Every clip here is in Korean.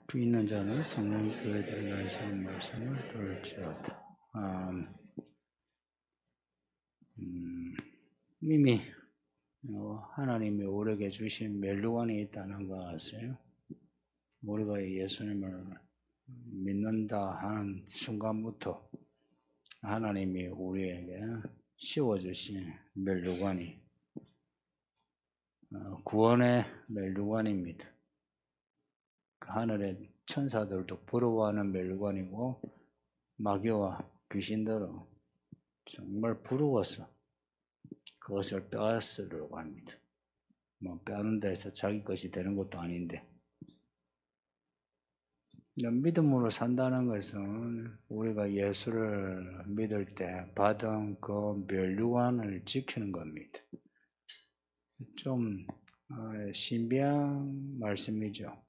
주 있는 자는 성령 교회들 하시는 말씀을 들을지어다. 이미 하나님이 우리에게 주신 멸류관이 있다는 거 아세요? 우리가 예수님을 믿는다 하는 순간부터 하나님이 우리에게 씌워주신 멸류관이 구원의 멸류관입니다. 하늘의 천사들도 부러워하는 멸류관이고 마귀와 귀신들은 정말 부러워서 그것을 빼앗으려고 합니다. 뭐 빼앗는 데서 자기 것이 되는 것도 아닌데, 믿음으로 산다는 것은 우리가 예수를 믿을 때 받은 그 멸류관을 지키는 겁니다. 좀 신비한 말씀이죠.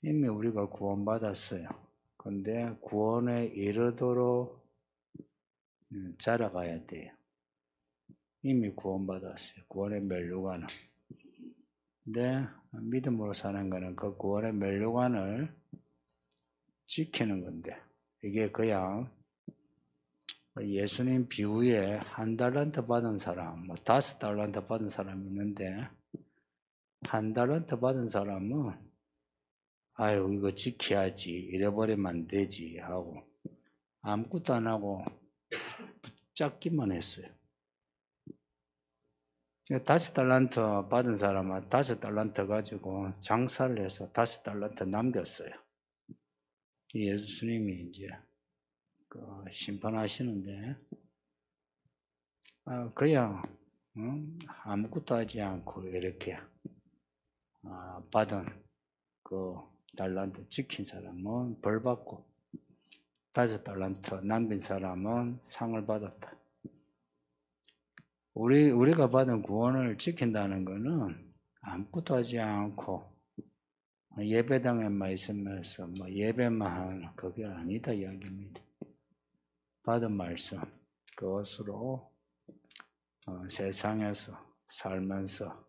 이미 우리가 구원받았어요. 근데 구원에 이르도록 자라가야 돼요. 이미 구원받았어요. 구원의 멸류관을. 근데 믿음으로 사는 거는 그 구원의 멸류관을 지키는 건데, 이게 그냥 예수님 비유에 1달란트 받은 사람, 5달란트 받은 사람이 있는데, 1달란트 받은 사람은 아유 이거 지켜야지, 잃어버리면 안 되지 하고 아무것도 안 하고 붙잡기만 했어요. 5달란트 받은 사람은 5달란트 가지고 장사를 해서 5달란트 남겼어요. 예수님이 이제 심판하시는데, 그냥 아무것도 하지 않고 이렇게 받은 그 달란트 지킨 사람은 벌 받고 5달란트 남긴 사람은 상을 받았다. 우리가 받은 구원을 지킨다는 것은 아무것도 하지 않고 예배당에만 있으면서 예배만 하는 그게 아니다 이야기입니다. 받은 말씀 그것으로 세상에서 살면서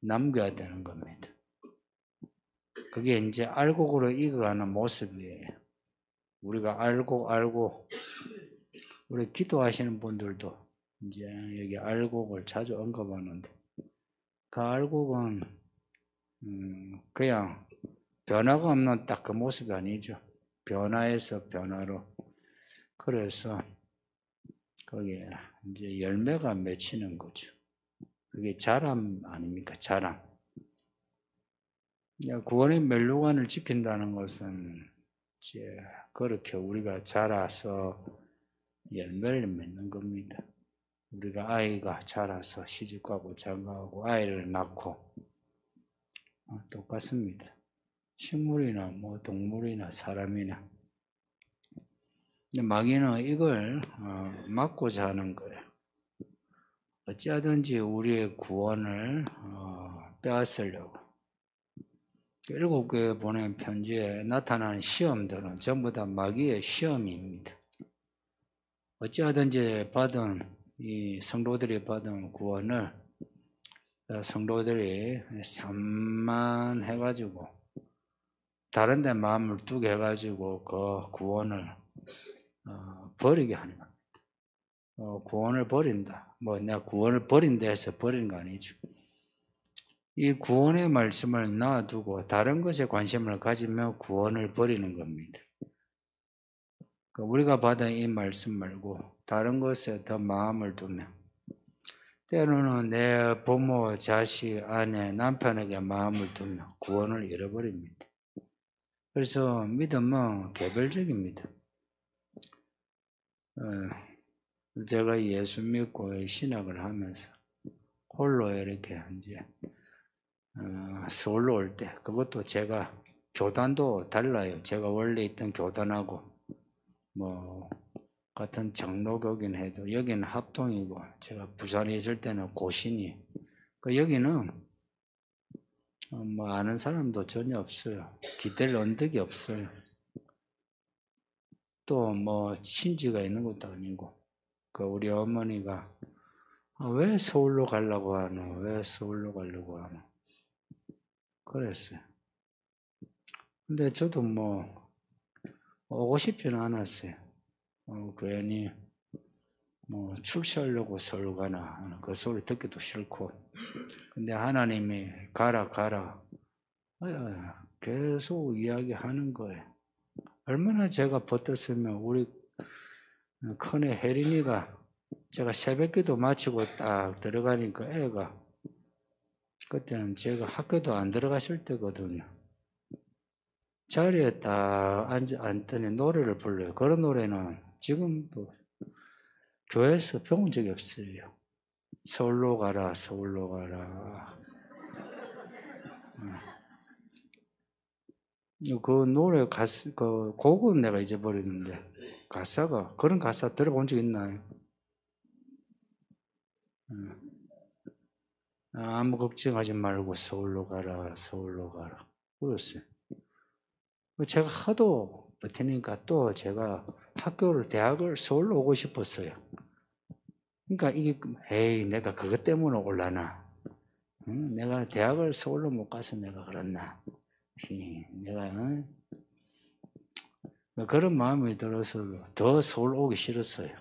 남겨야 되는 겁니다. 그게 이제 알곡으로 익어가는 모습이에요. 우리가 알고 우리 기도하시는 분들도 이제 여기 알곡을 자주 언급하는데, 그 알곡은 그냥 변화가 없는 딱 그 모습이 아니죠. 변화에서 변화로. 그래서 거기에 이제 열매가 맺히는 거죠. 그게 자람 아닙니까? 자람. 구원의 멸류관을 지킨다는 것은 이제 그렇게 우리가 자라서 열매를 맺는 겁니다. 우리가 아이가 자라서 시집가고 장가가고 아이를 낳고 똑같습니다. 식물이나 동물이나 사람이나. 마귀는 이걸 막고자 하는 거예요. 어찌하든지 우리의 구원을 빼앗으려고. 7교회 보낸 편지에 나타나는 시험들은 전부 다 마귀의 시험입니다. 어찌하든지 받은 이 성도들이 받은 구원을 성도들이 산만해가지고 다른 데 마음을 두게 해가지고 그 구원을 버리게 하는 겁니다. 구원을 버린다. 내가 구원을 버린다 해서 버리는 거 아니죠. 이 구원의 말씀을 놔두고 다른 것에 관심을 가지며 구원을 버리는 겁니다. 우리가 받은 이 말씀 말고 다른 것에 더 마음을 두며, 때로는 내 부모, 자식, 아내, 남편에게 마음을 두며 구원을 잃어버립니다. 그래서 믿음은 개별적입니다. 제가 예수 믿고 신학을 하면서 홀로 이렇게 이제 서울로 올 때, 그것도 제가 교단도 달라요. 제가 원래 있던 교단하고 같은 장로교긴 해도 여기는 합동이고, 제가 부산에 있을 때는 고신이, 여기는 아는 사람도 전혀 없어요. 기댈 언덕이 없어요. 또 친지가 있는 것도 아니고. 우리 어머니가 왜 서울로 가려고 하노? 왜 서울로 가려고 하노? 그랬어요. 근데 저도 뭐 오고 싶지는 않았어요. 괜히 뭐 출세하려고 서울 가나 그 소리 듣기도 싫고. 근데 하나님이 가라 가라 계속 이야기하는 거예요. 얼마나 제가 버텼으면 우리 큰애 혜린이가 제가 새벽기도 마치고 딱 들어가니까 애가 그때는 제가 학교도 안 들어갔을 때거든요. 자리에 딱 앉더니 노래를 불러요. 그런 노래는 지금도 교회에서 배운 적이 없어요. 서울로 가라, 서울로 가라. 그 노래 그 곡은 내가 잊어버렸는데 가사가 그런 가사 들어본 적 있나요? 아무 걱정하지 말고 서울로 가라, 서울로 가라. 그랬어요. 제가 하도 버티니까 또 제가 대학을 서울로 오고 싶었어요. 그러니까 이게, 에이, 내가 그것 때문에 올라나. 응? 내가 대학을 서울로 못 가서 내가 그랬나. 내가, 그런 마음이 들어서 더 서울 오기 싫었어요.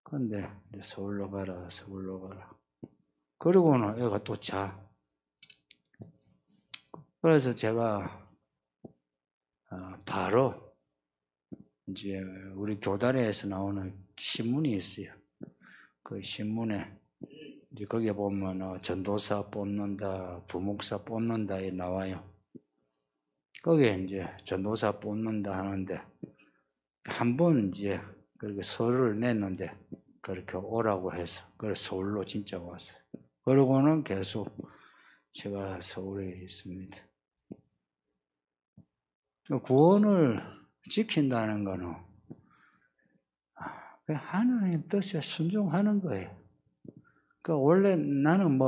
근데 서울로 가라, 서울로 가라. 그러고는 애가 또 자. 그래서 제가 바로 이제 우리 교단에서 나오는 신문이 있어요. 그 신문에 이제 거기에 보면 전도사 뽑는다, 부목사 뽑는다에 나와요. 거기에 이제 전도사 뽑는다 하는데 한 번 이제 그렇게 서류를 냈는데 그렇게 오라고 해서 그래서 서울로 진짜 왔어요. 그러고는 계속 제가 서울에 있습니다. 구원을 지킨다는 거는 하나님 뜻에 순종하는 거예요. 그러니까 원래 나는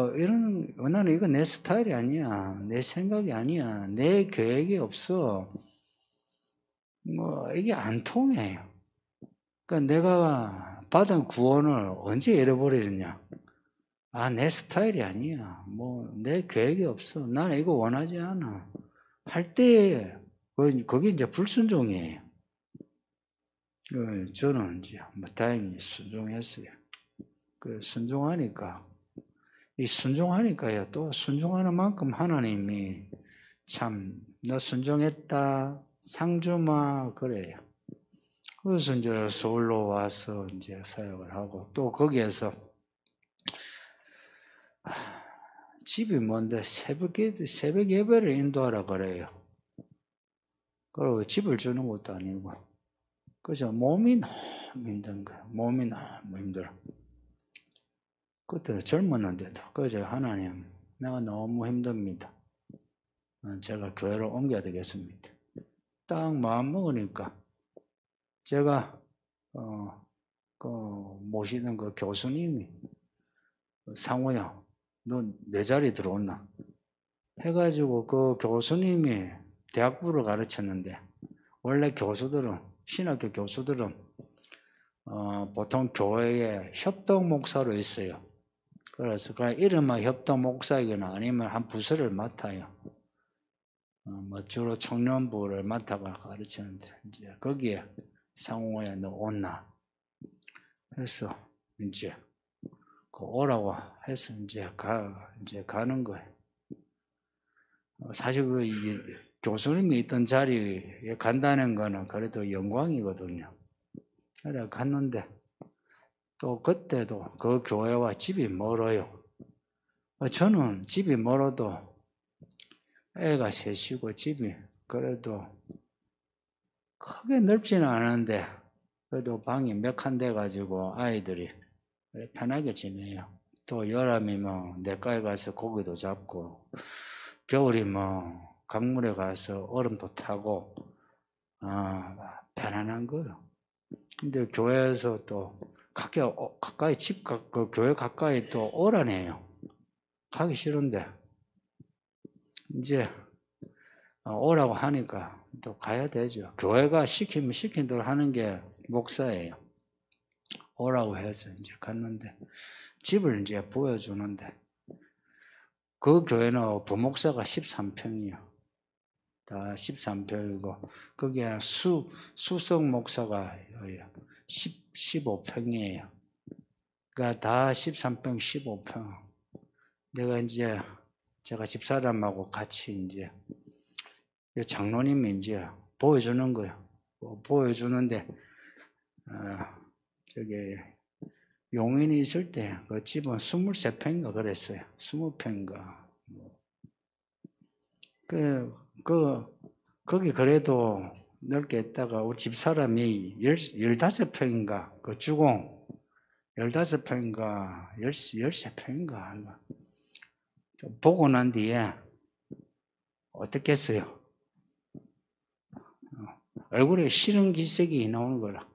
나는 이거 내 스타일이 아니야. 내 생각이 아니야. 내 계획이 없어. 이게 안 통해요. 그러니까 내가 받은 구원을 언제 잃어버리느냐. 내 스타일이 아니야. 내 계획이 없어. 나는 이거 원하지 않아. 할 때, 그게 이제 불순종이에요. 저는 이제 다행히 순종했어요. 순종하니까, 순종하니까요. 또 순종하는 만큼 하나님이 참, 너 순종했다. 상 주마. 그래요. 그래서 이제 서울로 와서 이제 사역을 하고, 또 거기에서 집이 뭔데 새벽 예배를 인도하라 그래요. 그리고 집을 주는 것도 아니고. 그죠? 몸이 너무 힘든 거예요. 몸이 너무 힘들어. 그때는 젊었는데도. 그죠? 하나님, 내가 너무 힘듭니다. 제가 교회로 옮겨야 되겠습니다. 딱 마음 먹으니까 제가 모시는 그 교수님이 상호야, 너 내 자리 들어온나? 해가지고 그 교수님이 대학부를 가르쳤는데 원래 신학교 교수들은 보통 교회에 협동 목사로 있어요. 그래서 그냥 이름만 협동 목사이거나 아니면 한 부서를 맡아요. 주로 청년부를 맡아가 가르치는데 이제 거기에 상호야 너 온나? 해서 이제 오라고 해서 이제 가는 거예요. 사실 교수님이 있던 자리에 간다는 거는 그래도 영광이거든요. 그래 갔는데 또 그때도 그 교회와 집이 멀어요. 저는 집이 멀어도 애가 셋이고 집이 그래도 크게 넓지는 않은데 그래도 방이 몇 칸 돼가지고 아이들이 편하게 지내요. 또 여름이면 냇가에 가서 고기도 잡고 겨울이면 강물에 가서 얼음도 타고 편안한 거예요. 근데 교회에서 또 가까이 그 교회 가까이 또 오라네요. 가기 싫은데 이제 오라고 하니까 또 가야 되죠. 교회가 시키면 시킨 대로 하는 게 목사예요. 오라고 해서 이제 갔는데 집을 이제 보여주는데 그 교회는 부목사가 13평이요. 다 13평이고, 거기에 수석 목사가 15평이에요. 그러니까 다 13평, 15평. 내가 이제, 제가 집사람하고 같이 이제, 장로님이 이제 보여주는 거예요. 보여주는데, 저기, 용인이 있을 때, 그 집은 23평인가 그랬어요. 20평인가. 거기 그래도 넓게 했다가, 우리 집사람이 15평인가, 그 주공, 15평인가, 13평인가. 보고 난 뒤에, 어떻게 했어요? 얼굴에 싫은 기색이 나오는 거라.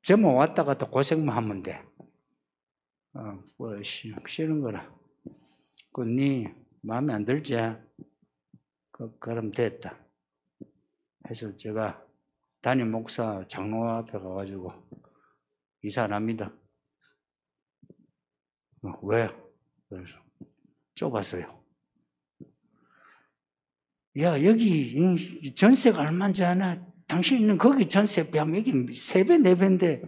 저만 왔다 갔다 고생만 하면 돼. 싫은 거라. 네 마음에 안 들지? 그럼 됐다. 해서 제가 담임 목사 장로 앞에 가가지고 이사랍니다. 왜? 그래서 좁았어요. 야, 여기 전세가 얼마인지 아나? 당신 있는 거기 전세 비하면 여기 3배, 4배인데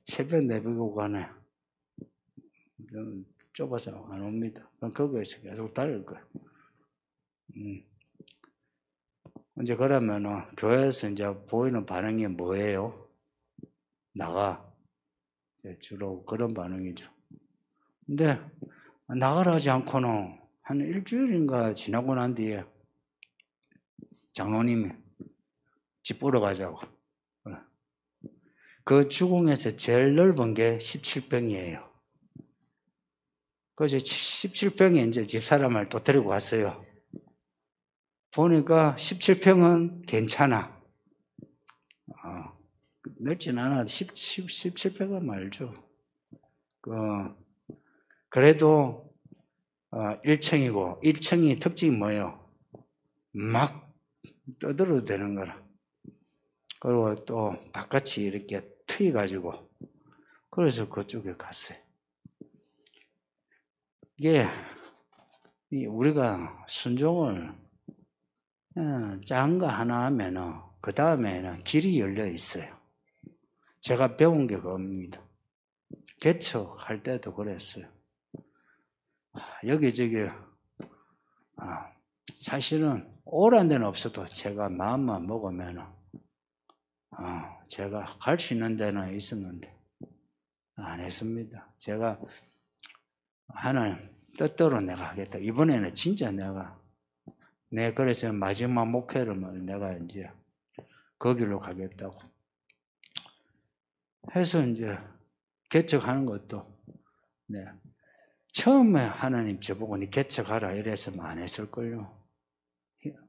3배, 4배고 가네. 좁아서 안 옵니다. 그럼 거기에서 계속 다닐 거예요. 이제 그러면 교회에서 이제 보이는 반응이 뭐예요? 나가. 주로 그런 반응이죠. 근데 나가라 하지 않고는 한 일주일인가 지나고 난 뒤에 장로님이 집 보러 가자고. 그 주공에서 제일 넓은 게 17평이에요. 그래서 17평에 이제 집사람을 또 데리고 왔어요. 보니까 17평은 괜찮아. 넓진 않아도 17평은 말죠. 그래도 1층이고 1층이 특징이 뭐예요? 막 떠들어도 되는 거라. 그리고 또 바깥이 이렇게 트여가지고 그래서 그쪽에 갔어요. 이게 우리가 순종을 작은 거 하나 하면은 그 다음에는 길이 열려 있어요. 제가 배운 게 그겁니다. 개척할 때도 그랬어요. 여기저기 사실은 오란 데는 없어도 제가 마음만 먹으면은 제가 갈 수 있는 데는 있었는데 안 했습니다. 제가 하나님 뜻대로 내가 하겠다. 이번에는 진짜 그래서 마지막 목표를 내가 이제 거기로 가겠다고 해서 이제 개척하는 것도 처음에 하나님 저보고 니 개척하라 이랬으면 안 했을걸요.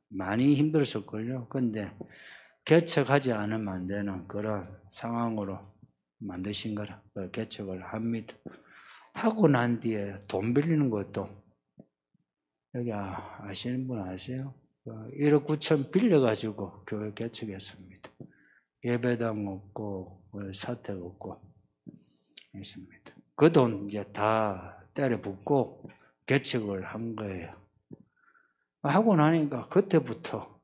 많이 힘들었을걸요. 근데 개척하지 않으면 안 되는 그런 상황으로 만드신 거라 개척을 합니다. 하고 난 뒤에 돈 빌리는 것도 여기 아시는 분 아세요? 1억 9천 빌려가지고 교회 개척했습니다. 예배당 없고 사택 없고 했습니다. 그 돈 이제 다 때려 붓고 개척을 한 거예요. 하고 나니까 그때부터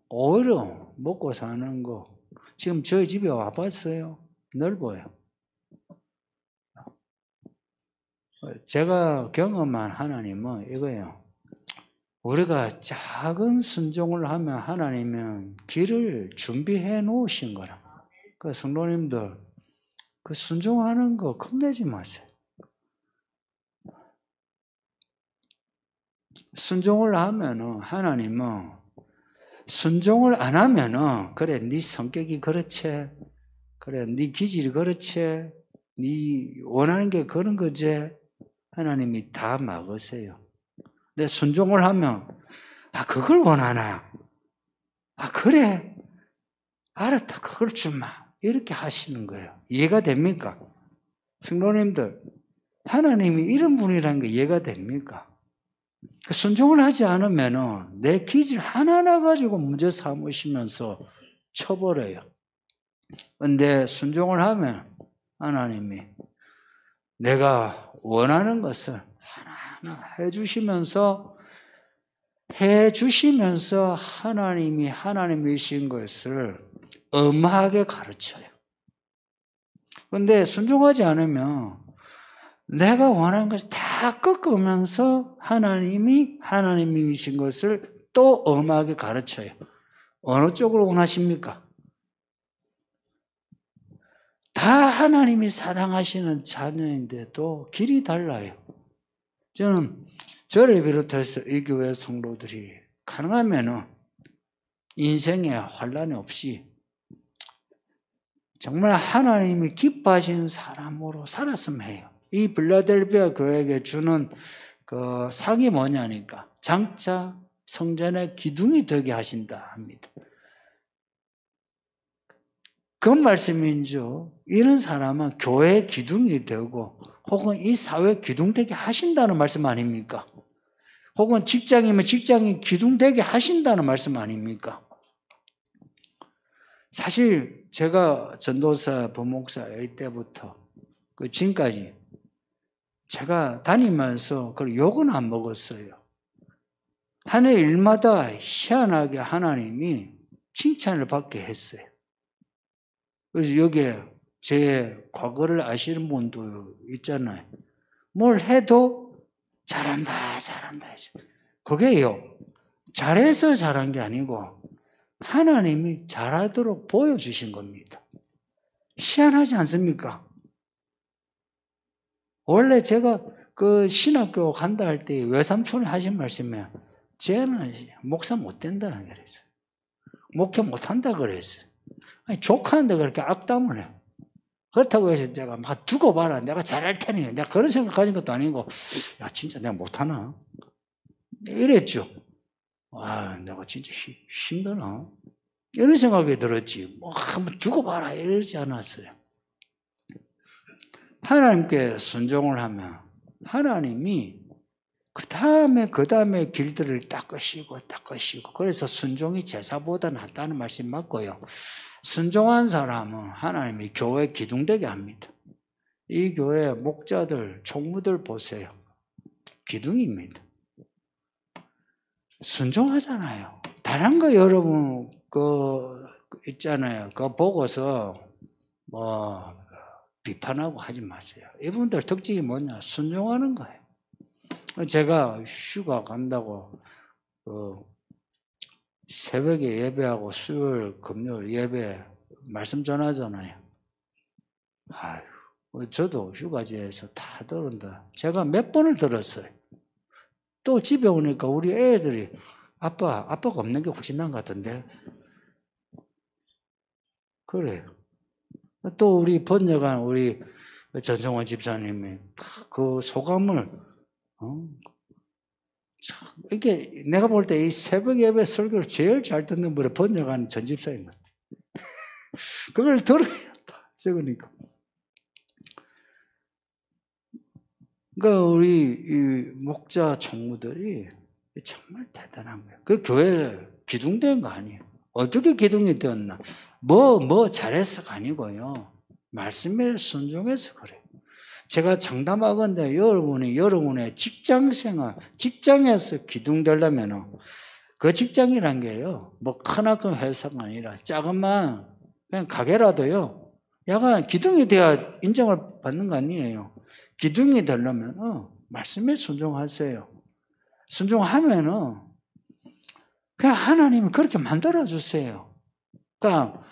오히려 먹고 사는 거 지금 저희 집에 와봤어요. 넓어요. 제가 경험한 하나님은 이거예요. 우리가 작은 순종을 하면 하나님은 길을 준비해 놓으신 거라. 그 성도님들 그 순종하는 거 겁내지 마세요. 순종을 하면은 하나님은 순종을 안 하면은 그래 네 성격이 그렇지, 그래 네 기질이 그렇지, 네 원하는 게 그런 거지. 하나님이 다 막으세요. 근데 순종을 하면 그걸 원하나? 그래 알았다 그걸 주마 이렇게 하시는 거예요. 이해가 됩니까? 성도님들 하나님이 이런 분이라는 게 이해가 됩니까? 순종을 하지 않으면 내 기질 하나하나 가지고 문제 삼으시면서 쳐버려요. 근데 순종을 하면 하나님이 내가 원하는 것을 하나하나 해주시면서 해 주시면서 하나님이 하나님이신 것을 엄하게 가르쳐요. 그런데 순종하지 않으면 내가 원하는 것을 다 꺾으면서 하나님이 하나님이신 것을 또 엄하게 가르쳐요. 어느 쪽으로 원하십니까? 다 하나님이 사랑하시는 자녀인데도 길이 달라요. 저를 비롯해서 이 교회 성도들이 가능하면은 인생에 환란이 없이 정말 하나님이 기뻐하시는 사람으로 살았으면 해요. 이 빌라델비아 교회에게 주는 그 상이 뭐냐니까 장차 성전의 기둥이 되게 하신다 합니다. 그 말씀인죠. 이런 사람은 교회의 기둥이 되고 혹은 이 사회 기둥 되게 하신다는 말씀 아닙니까? 혹은 직장이면 직장이 기둥 되게 하신다는 말씀 아닙니까? 사실 제가 전도사, 부목사 이때부터 그 지금까지 제가 다니면서 그 욕은 안 먹었어요. 하는 일마다 희한하게 하나님이 칭찬을 받게 했어요. 그래서 여기에 제 과거를 아시는 분도 있잖아요. 뭘 해도 잘한다, 잘한다. 그게요, 잘해서 잘한 게 아니고 하나님이 잘하도록 보여주신 겁니다. 희한하지 않습니까? 원래 제가 그 신학교 간다 할 때 외삼촌이 하신 말씀이에요. 쟤는 목사 못 된다 그랬어요. 목회 못 한다 그랬어요. 아니, 조카한테 그렇게 악담을 해요. 그렇다고 해서 내가 막 두고 봐라. 내가 잘할 테니. 내가 그런 생각 가진 것도 아니고, 야, 진짜 내가 못하나? 이랬죠. 아, 내가 진짜 힘드나? 이런 생각이 들었지. 뭐, 한번 두고 봐라. 이러지 않았어요. 하나님께 순종을 하면 하나님이 그 다음에 길들을 닦으시고. 그래서 순종이 제사보다 낫다는 말씀 맞고요. 순종한 사람은 하나님이 교회 기둥되게 합니다. 이 교회 목자들, 총무들 보세요. 기둥입니다. 순종하잖아요. 다른 거 여러분 있잖아요. 그거 보고서 비판하고 하지 마세요. 이분들 특징이 뭐냐? 순종하는 거예요. 제가 휴가 간다고 새벽에 예배하고 수요일, 금요일 예배 말씀 전하잖아요. 아유, 저도 휴가지에서 다 들은다. 제가 몇 번을 들었어요. 또 집에 오니까 우리 애들이 아빠가 없는 게 훨씬 나은 것 같은데. 그래요. 또 우리 번역한 우리 전성원 집사님이 그 소감을 이게 내가 볼 때 이 새벽 예배 설교를 제일 잘 듣는 분이 번역한 전 집사님 같아요. 그걸 들어야 다 적으니까. 그러니까 우리 이 목자 총무들이 정말 대단한 거예요. 그 교회 기둥된 거 아니에요. 어떻게 기둥이 되었나? 뭐 잘해서가 아니고요. 말씀에 순종해서 그래요. 제가 장담하건대 여러분의 직장생활, 직장에서 기둥되려면 그 직장이란 게요, 뭐 크나큰 회사가 아니라 작은만 그냥 가게라도요, 약간 기둥이 돼야 인정을 받는 거 아니에요. 기둥이 되려면 말씀에 순종하세요. 순종하면은 그냥 하나님이 그렇게 만들어 주세요. 그러니까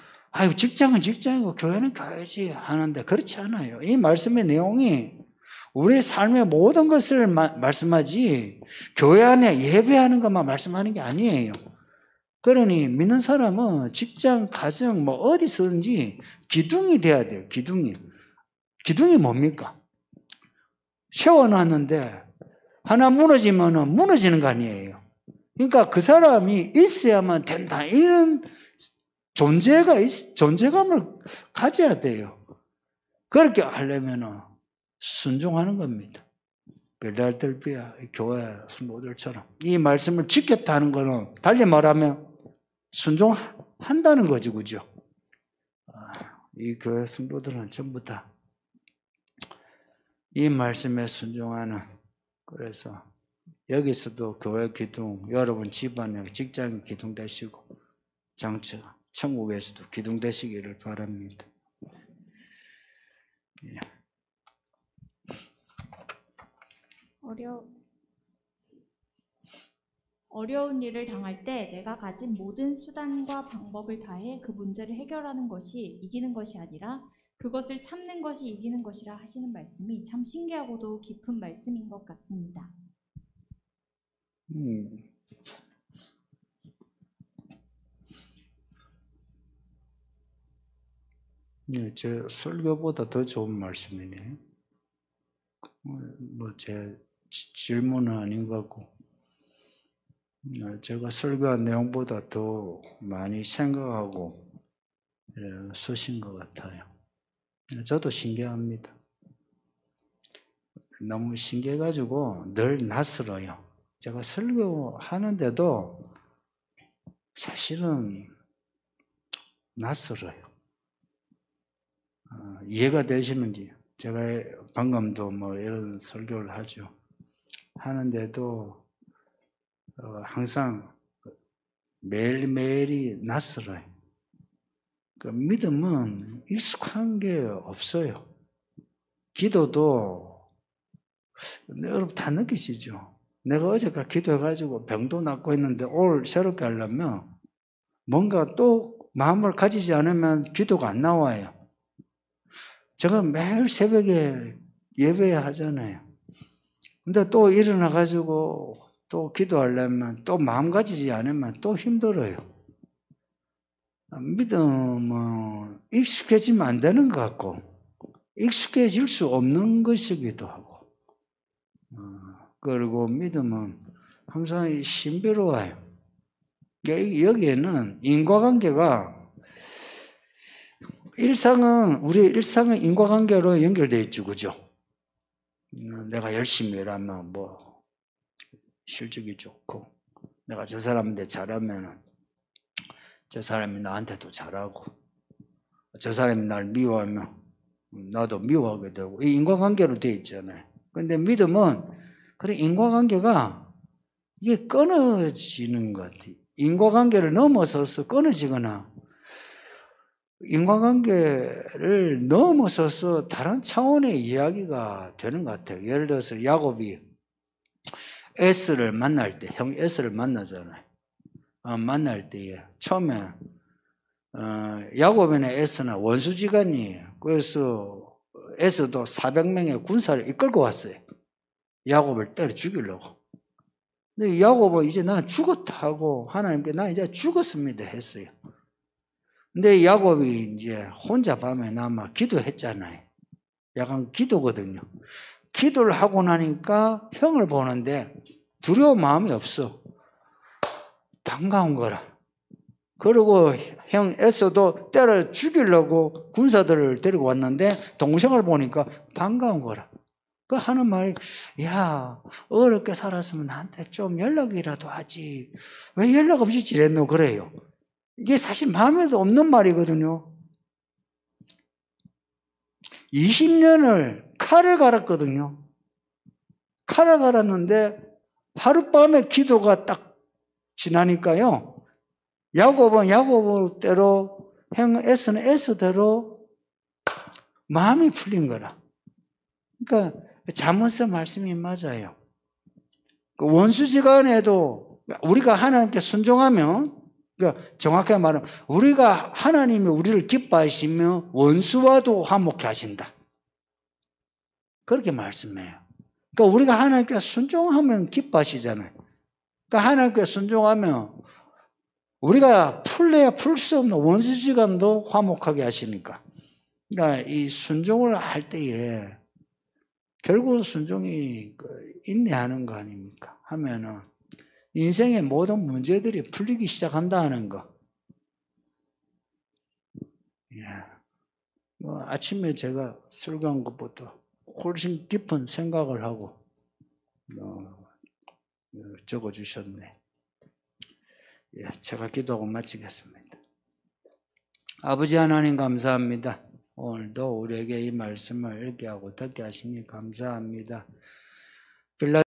직장은 직장이고 교회는 교회지 하는데 그렇지 않아요. 이 말씀의 내용이 우리의 삶의 모든 것을 말씀하지 교회 안에 예배하는 것만 말씀하는 게 아니에요. 그러니 믿는 사람은 직장, 가정 뭐 어디서든지 기둥이 돼야 돼요. 기둥이 뭡니까? 세워놨는데 하나 무너지면 무너지는 거 아니에요. 그러니까 그 사람이 있어야만 된다. 이런 존재감을 가져야 돼요. 그렇게 하려면 순종하는 겁니다. 빌라델비아 교회 성도들처럼 이 말씀을 지켰다는 것은 달리 말하면 순종한다는 거죠, 그죠? 이 교회 성도들은 전부 다 이 말씀에 순종하는, 그래서 여기서도 교회 기둥, 여러분 집안에 직장의 기둥 되시고 장처 천국에서도 기둥 되시기를 바랍니다. 예. 어려운 일을 당할 때 내가 가진 모든 수단과 방법을 다해 그 문제를 해결하는 것이 이기는 것이 아니라 그것을 참는 것이 이기는 것이라 하시는 말씀이 참 신기하고도 깊은 말씀인 것 같습니다. 네, 제 설교보다 더 좋은 말씀이네요. 제 질문은 아닌 것 같고, 제가 설교한 내용보다 더 많이 생각하고 쓰신 것 같아요. 저도 신기합니다. 너무 신기해가지고 늘 낯설어요. 제가 설교하는데도 사실은 낯설어요. 이해가 되시는지. 제가 방금도 이런 설교를 하는데도 항상 매일매일이 낯설어요. 그 믿음은 익숙한 게 없어요. 기도도 여러분 다 느끼시죠? 내가 어제까지 기도해가지고 병도 낫고 했는데 오늘 새롭게 하려면 뭔가 또 마음을 가지지 않으면 기도가 안 나와요. 제가 매일 새벽에 예배해야 하잖아요. 근데 또 일어나가지고 또 기도하려면 또 마음 가지지 않으면 또 힘들어요. 믿음은 익숙해지면 안 되는 것 같고 익숙해질 수 없는 것이기도 하고 그리고 믿음은 항상 신비로워요. 여기에는 인과관계가 우리 일상은 인과관계로 연결되어 있죠, 그죠? 내가 열심히 일하면 실적이 좋고, 내가 저 사람한테 잘하면 저 사람이 나한테도 잘하고, 저 사람이 날 미워하면 나도 미워하게 되고, 이 인과관계로 되어 있잖아요. 근데 믿음은 그런 인과관계가 이게 끊어지는 것 같아요. 인과관계를 넘어서서 끊어지거나 인간관계를 넘어서서 다른 차원의 이야기가 되는 것 같아요. 예를 들어서 야곱이 에스를 만날 때, 형 에스를 만나잖아요. 만날 때에 처음에 야곱이나 에스나 원수지간이에요. 그래서 에스도 400명의 군사를 이끌고 왔어요. 야곱을 때려 죽이려고. 근데 야곱은 이제 난 죽었다 하고 하나님께 나 이제 죽었습니다 했어요. 근데 야곱이 이제 혼자 밤에 남아 기도했잖아요. 약간 기도거든요. 기도를 하고 나니까 형을 보는데 두려운 마음이 없어. 반가운 거라. 그리고 형 에서도 때려 죽이려고 군사들을 데리고 왔는데 동생을 보니까 반가운 거라. 그 하는 말이 야 어렵게 살았으면 나한테 좀 연락이라도 하지. 왜 연락 없이 지냈노 그래요. 이게 사실 마음에도 없는 말이거든요. 20년을 칼을 갈았거든요. 칼을 갈았는데 하룻밤에 기도가 딱 지나니까요. 야곱은 야곱대로 형 에서는 에서대로 마음이 풀린 거라. 그러니까 잠언서 말씀이 맞아요. 원수지간에도 우리가 하나님께 순종하면 그러니까 정확하게 말하면 우리가 하나님이 우리를 기뻐하시며 원수와도 화목케 하신다. 그렇게 말씀해요. 그러니까 우리가 하나님께 순종하면 기뻐하시잖아요. 그러니까 하나님께 순종하면 우리가 풀래야 풀 수 없는 원수지간도 화목하게 하시니까. 그러니까 이 순종을 할 때에 결국 순종이 인내하는 거 아닙니까? 하면은 인생의 모든 문제들이 풀리기 시작한다는 거. 아침에 제가 설교한 것보다 훨씬 깊은 생각을 하고 적어주셨네. 제가 기도하고 마치겠습니다. 아버지 하나님 감사합니다. 오늘도 우리에게 이 말씀을 읽게 하고 듣게 하시니 감사합니다.